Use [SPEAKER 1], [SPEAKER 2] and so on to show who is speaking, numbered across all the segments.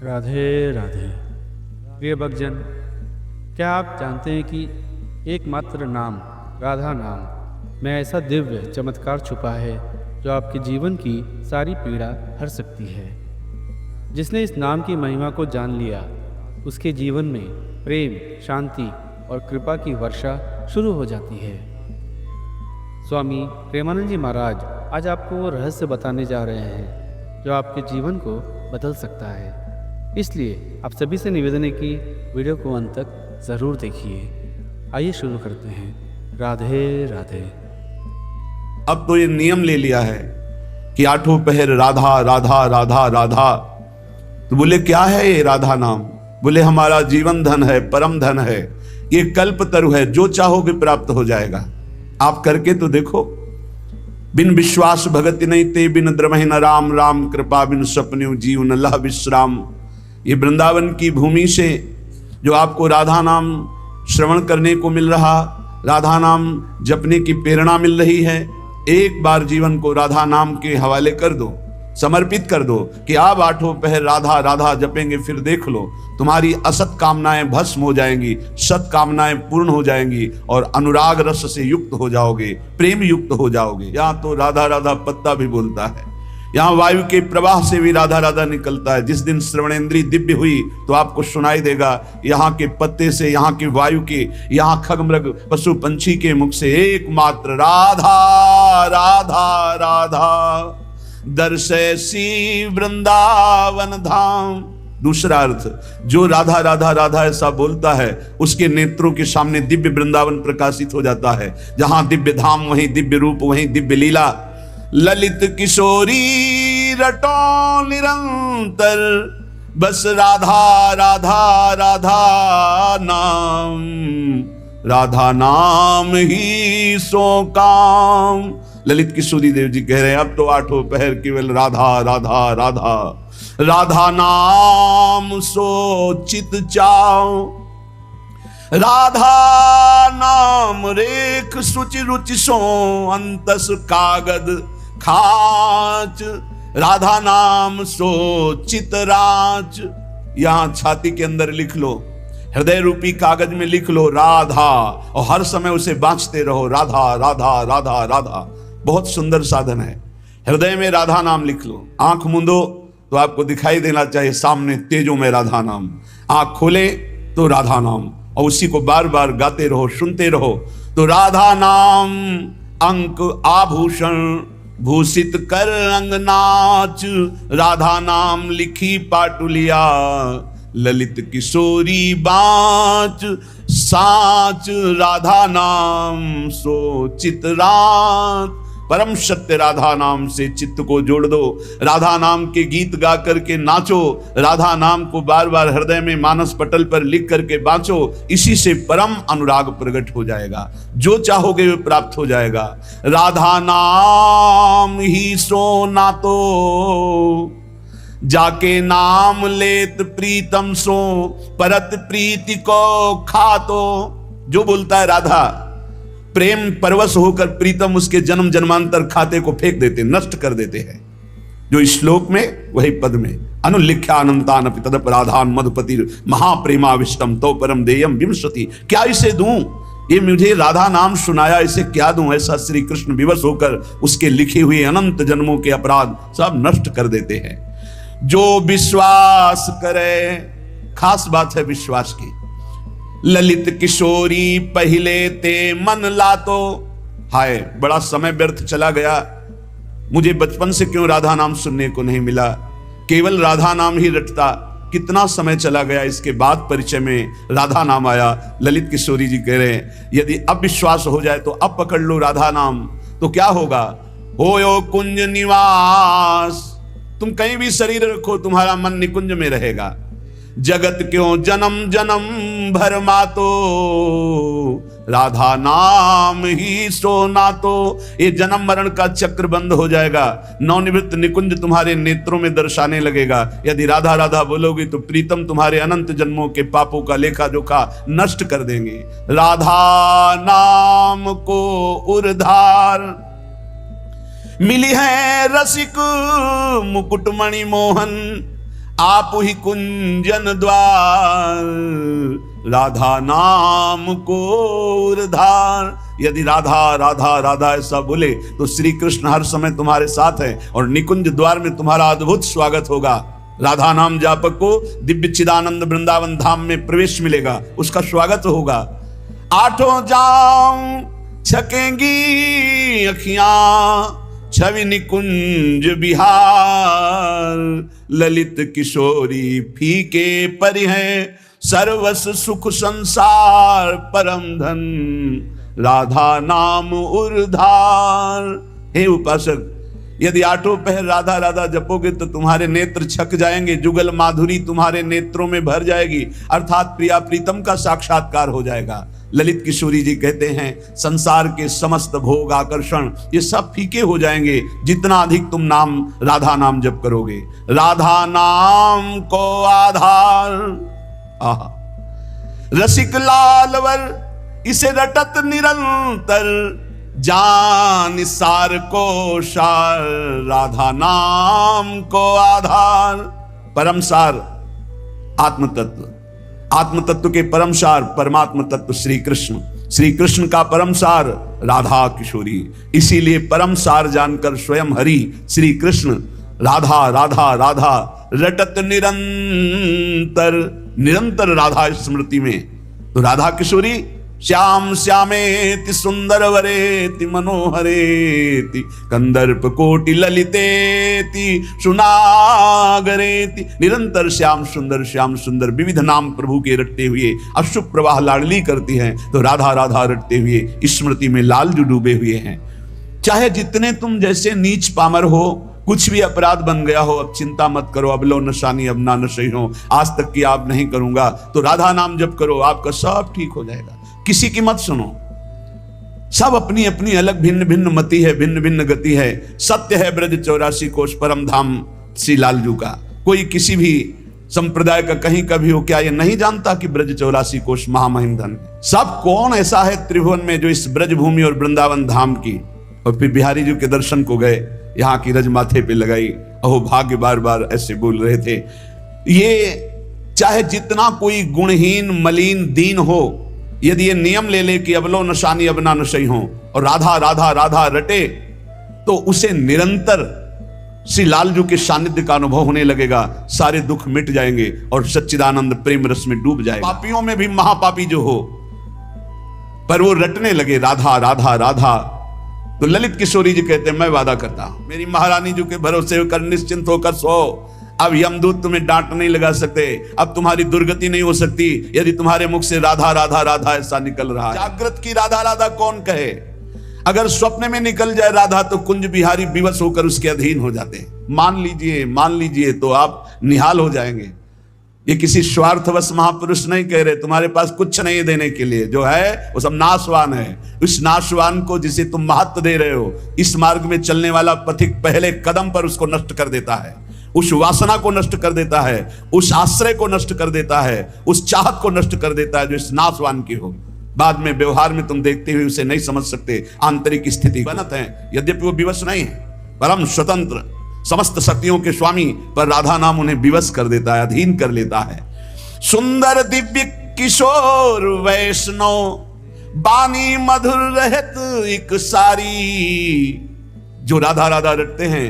[SPEAKER 1] राधे राधे। प्रिय भक्तजन, क्या आप जानते हैं कि एकमात्र नाम राधा नाम में ऐसा दिव्य चमत्कार छुपा है जो आपके जीवन की सारी पीड़ा हर सकती है। जिसने इस नाम की महिमा को जान लिया, उसके जीवन में प्रेम, शांति और कृपा की वर्षा शुरू हो जाती है। स्वामी प्रेमानंद जी महाराज आज आपको वो रहस्य बताने जा रहे हैं जो आपके जीवन को बदल सकता है। इसलिए आप सभी से निवेदन है कि वीडियो को अंत तक ज़रूर देखिए। आइए शुरू करते हैं। राधे राधे।
[SPEAKER 2] अब तो ये नियम ले लिया है कि आठों पहर राधा राधा राधा राधा। तो बोले क्या है ये राधा नाम? बोले हमारा जीवन धन है, परम धन है, ये कल्प तरु है, जो चाहोगे प्राप्त हो जाएगा। आप करके तो देखो। बिन विश्वास भगति नहीं ते बिन द्रमहि न राम, राम कृपा बिन सपन्यु जीव न लह विश्राम। ये वृंदावन की भूमि से जो आपको राधा नाम श्रवण करने को मिल रहा, राधा नाम जपने की प्रेरणा मिल रही है, एक बार जीवन को राधा नाम के हवाले कर दो, समर्पित कर दो कि आप आठों पहर राधा राधा जपेंगे, फिर देख लो तुम्हारी असत कामनाएं भस्म हो जाएंगी, सत कामनाएं पूर्ण हो जाएंगी और अनुराग रस से युक्त हो जाओगे, प्रेम युक्त हो जाओगे। यहाँ तो राधा राधा पत्ता भी बोलता है, यहाँ वायु के प्रवाह से भी राधा राधा निकलता है। जिस दिन श्रवणेंद्री दिव्य हुई तो आपको सुनाई देगा यहाँ के पत्ते से, यहाँ के वायु के, यहाँ खगमृग पशु पंछी के मुख से एकमात्र राधा राधा राधा दर्शैसी वृंदावन धाम। दूसरा अर्थ, जो राधा राधा राधा ऐसा बोलता है उसके नेत्रों के सामने दिव्य वृंदावन प्रकाशित हो जाता है। जहां दिव्य धाम वहीं दिव्य रूप, वहीं दिव्य लीला। ललित किशोरी रटो निरंतर, बस राधा राधा राधा नाम, राधा नाम ही सो काम। ललित किशोरी देव जी कह रहे हैं अब तो आठों पहर केवल राधा राधा राधा, राधा नाम सो चित चाओ। राधा नाम रेख सुचि रुचि सो अंतस कागद खाच, राधा नाम सो चितराच। यहां छाती के अंदर लिख लो, हृदय रूपी कागज में लिख लो राधा, और हर समय उसे बांचते रहो, राधा राधा राधा राधा। बहुत सुंदर साधन है। हृदय में राधा नाम लिख लो, आंख मूंदो तो आपको दिखाई देना चाहिए सामने तेजों में राधा नाम, आंख खोले तो राधा नाम, और उसी को बार बार गाते रहो, सुनते रहो। तो राधा नाम अंक आभूषण भूषित कर अंगनाच, राधा नाम लिखी पाटुलिया, ललित किशोरी बाच साच, राधा नाम सो चितरात। परम सत्य राधा नाम से चित्त को जोड़ दो, राधा नाम के गीत गा करके नाचो, राधा नाम को बार बार हृदय में मानस पटल पर लिख करके बांचो। इसी से परम अनुराग प्रकट हो जाएगा, जो चाहोगे वो प्राप्त हो जाएगा। राधा नाम ही सो नातो, जाके नाम लेत प्रीतम सो, परत प्रीति को खातो। जो बोलता है राधा, प्रेम परवश होकर प्रीतम उसके जन्म जन्मांतर खाते को फेंक देते, नष्ट कर देते हैं। जो इस श्लोक में वही पद में, अनुलिख्या अनंतान अपि तदपराधान मधुपति महाप्रेमाविष्टम तो परम देयम विंशति। क्या इसे दूं? ये मुझे राधा नाम सुनाया, इसे क्या दूं? ऐसा श्री कृष्ण विवश होकर उसके लिखे हुए अनंत जन्मों के अपराध सब नष्ट कर देते हैं। जो विश्वास करे, खास बात है विश्वास की। ललित किशोरी पहले ते मन लातो, हाय बड़ा समय व्यर्थ चला गया, मुझे बचपन से क्यों राधा नाम सुनने को नहीं मिला, केवल राधा नाम ही रटता, कितना समय चला गया। इसके बाद परिचय में राधा नाम आया। ललित किशोरी जी कह रहे हैं यदि अब विश्वास हो जाए तो अब पकड़ लो राधा नाम, तो क्या होगा? होयो कुंज निवास, तुम कहीं भी शरीर रखो तुम्हारा मन निकुंज में रहेगा। जगत क्यों जन्म जन्म भर मातो, राधा नाम ही सो नातो। ये जन्म मरण का चक्र बंद हो जाएगा, नवनिवृत्त निकुंज तुम्हारे नेत्रों में दर्शाने लगेगा। यदि राधा राधा बोलोगे तो प्रीतम तुम्हारे अनंत जन्मों के पापों का लेखा जोखा नष्ट कर देंगे। राधा नाम को उर्धार मिली है रसिक मुकुटमणि मोहन, आप ही कुंजन द्वार, राधा नाम को उद्धार। यदि राधा राधा राधा ऐसा बोले तो श्री कृष्ण हर समय तुम्हारे साथ है और निकुंज द्वार में तुम्हारा अद्भुत स्वागत होगा। राधा नाम जापक को दिव्य चिदानंद वृंदावन धाम में प्रवेश मिलेगा, उसका स्वागत होगा। आठों जाम छकेंगी अखियां, छवि निकुंज बिहार, ललित किशोरी फीके परि हैं, सर्वस सुख संसार परम धन, राधा नाम उर्धार। हे उपासक, यदि आठों पहर राधा राधा जपोगे तो तुम्हारे नेत्र छक जाएंगे, जुगल माधुरी तुम्हारे नेत्रों में भर जाएगी, अर्थात प्रिया प्रीतम का साक्षात्कार हो जाएगा। ललित किशोरी जी कहते हैं संसार के समस्त भोग आकर्षण ये सब फीके हो जाएंगे जितना अधिक तुम नाम राधा नाम जप करोगे। राधा नाम को आधार, रसिक लालवर इसे रटत निरंतर, जान सार को सार, राधा नाम को आधार। परम सार आत्म तत्व, आत्म तत्व के परम सार परमात्म तत्व श्री कृष्ण, श्री कृष्ण का परम सार राधा किशोरी। इसीलिए परम सार जानकर स्वयं हरि श्री कृष्ण राधा राधा राधा रटत निरंतर, निरंतर राधा स्मृति में। तो राधा किशोरी श्याम श्यामेति सुंदर वरेति मनोहरेति, कंदर्प कोटि ललितेति सुनागरेति। निरंतर श्याम सुंदर विविध नाम प्रभु के रटते हुए अश्रु प्रवाह लाडली करती हैं, तो राधा राधा रटते हुए स्मृति में लालजू डूबे हुए हैं। चाहे जितने तुम जैसे नीच पामर हो, कुछ भी अपराध बन गया हो, अब चिंता मत करो, अब लो नशानी अब ना नशे हो, आज तक की आप नहीं करूंगा, तो राधा नाम जप करो, आपका सब ठीक हो जाएगा। किसी की मत सुनो, सब अपनी अपनी अलग भिन्न भिन्न मति है, भिन्न भिन्न गति है। सत्य है ब्रज 84 कोश परम धाम श्री लालजू का। कोई किसी भी संप्रदाय का कहीं का भी हो, क्या ये नहीं जानता कि ब्रज 84 कोश महामहिम धन है? सब कौन ऐसा है त्रिभुवन में जो इस ब्रज भूमि और वृंदावन धाम की, और फिर बिहारी जी के दर्शन को गए, यहाँ की रज माथे पे लगाई, अहो भाग्य, बार बार ऐसे बोल रहे थे। ये चाहे जितना कोई गुणहीन मलिन दीन हो, यदि ये नियम ले ले कि अबलो नशानी अब ना नशई हो और राधा राधा राधा रटे, तो उसे निरंतर श्री लालजू के सानिध्य का अनुभव होने लगेगा, सारे दुख मिट जाएंगे और सच्चिदानंद प्रेम रस में डूब जाएगा। पापियों में भी महापापी जो हो, पर वो रटने लगे राधा राधा राधा, तो ललित किशोरी जी कहते हैं मैं वादा करता हूं मेरी महारानी जी के भरोसे होकर निश्चिंत होकर सो, अब यमदूत तुम्हें डांट नहीं लगा सकते, अब तुम्हारी दुर्गति नहीं हो सकती यदि तुम्हारे मुख से राधा राधा राधा ऐसा निकल रहा है। जागृत की राधा राधा कौन कहे, अगर स्वप्न में निकल जाए राधा तो कुंज बिहारी विवश होकर उसके अधीन हो जाते हैं। मान लीजिए तो आप निहाल हो जाएंगे। ये किसी स्वार्थवश महापुरुष नहीं कह रहे, तुम्हारे पास कुछ नहीं देने के लिए, जो है वो सब नाशवान है। उस नाशवान को जिसे तुम महत्व दे रहे हो, इस मार्ग में चलने वाला पथिक पहले कदम पर उसको नष्ट कर देता है, उस वासना को नष्ट कर देता है, उस आश्रय को नष्ट कर देता है, उस चाहत को नष्ट कर देता है जो इस नाशवान की हो। बाद में व्यवहार में तुम देखते हुए उसे नहीं समझ सकते, आंतरिक स्थिति बनत है, यद्यपि वो विवश नहीं है, परम स्वतंत्र समस्त शक्तियों के स्वामी, पर राधा नाम उन्हें विवश कर देता है, अधीन कर लेता है। सुंदर दिव्य किशोर वैष्णव, बानी मधुर रहत एक सारी। जो राधा राधा रटते हैं,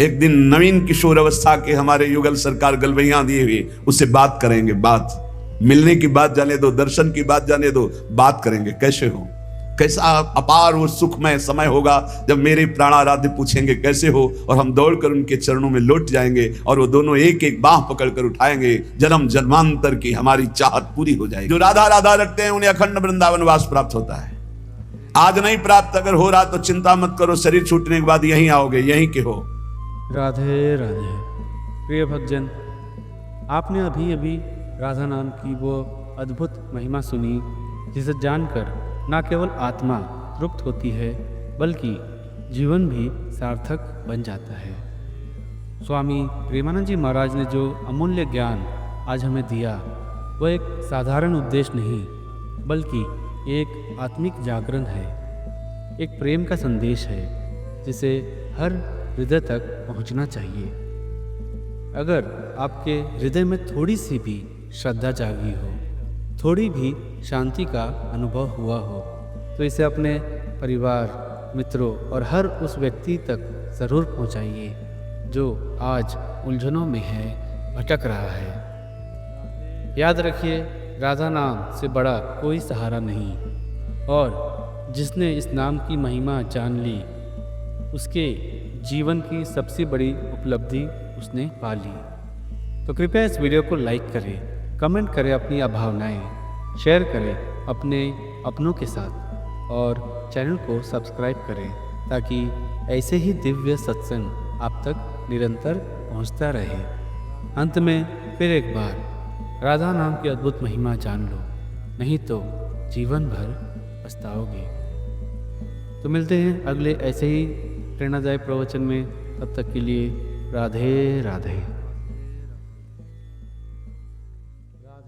[SPEAKER 2] एक दिन नवीन किशोर अवस्था के हमारे युगल सरकार गलवैया दिए हुए उससे बात करेंगे। बात मिलने की बात जाने दो, दर्शन की बात जाने दो, बात करेंगे कैसे हो, कैसा अपार वो सुखमय समय होगा जब मेरे प्राणाराध्य पूछेंगे कैसे हो, और हम दौड़कर उनके चरणों में लौट जाएंगे और वो दोनों एक एक बाह पकड़कर उठाएंगे। जन्म जन्मांतर की हमारी चाहत पूरी हो जाएगी। जो राधा राधा रखते हैं उन्हें अखंड वृंदावन वास प्राप्त होता है। आज नहीं प्राप्त अगर हो रहा तो चिंता मत करो, शरीर छूटने के बाद यहीं आओगे, यहीं के हो।
[SPEAKER 1] राधे राधे। प्रिय भक्तजन, आपने अभी अभी राधा नाम की वो अद्भुत महिमा सुनी, जिसे जानकर न केवल आत्मा तृप्त होती है बल्कि जीवन भी सार्थक बन जाता है। स्वामी प्रेमानंद जी महाराज ने जो अमूल्य ज्ञान आज हमें दिया, वह एक साधारण उद्देश्य नहीं बल्कि एक आत्मिक जागरण है, एक प्रेम का संदेश है जिसे हर हृदय तक पहुंचना चाहिए। अगर आपके हृदय में थोड़ी सी भी श्रद्धा जागी हो, थोड़ी भी शांति का अनुभव हुआ हो, तो इसे अपने परिवार, मित्रों और हर उस व्यक्ति तक ज़रूर पहुंचाइए जो आज उलझनों में है, भटक रहा है। याद रखिए, राधा नाम से बड़ा कोई सहारा नहीं, और जिसने इस नाम की महिमा जान ली, उसके जीवन की सबसे बड़ी उपलब्धि उसने पा ली। तो कृपया इस वीडियो को लाइक करें, कमेंट करें अपनी भावनाएं, शेयर करें अपने अपनों के साथ और चैनल को सब्सक्राइब करें ताकि ऐसे ही दिव्य सत्संग आप तक निरंतर पहुंचता रहे। अंत में फिर एक बार राधा नाम की अद्भुत महिमा जान लो, नहीं तो जीवन भर पछताओगे। तो मिलते हैं अगले ऐसे ही प्रेरणादायक प्रवचन में। तब तक के लिए राधे राधे।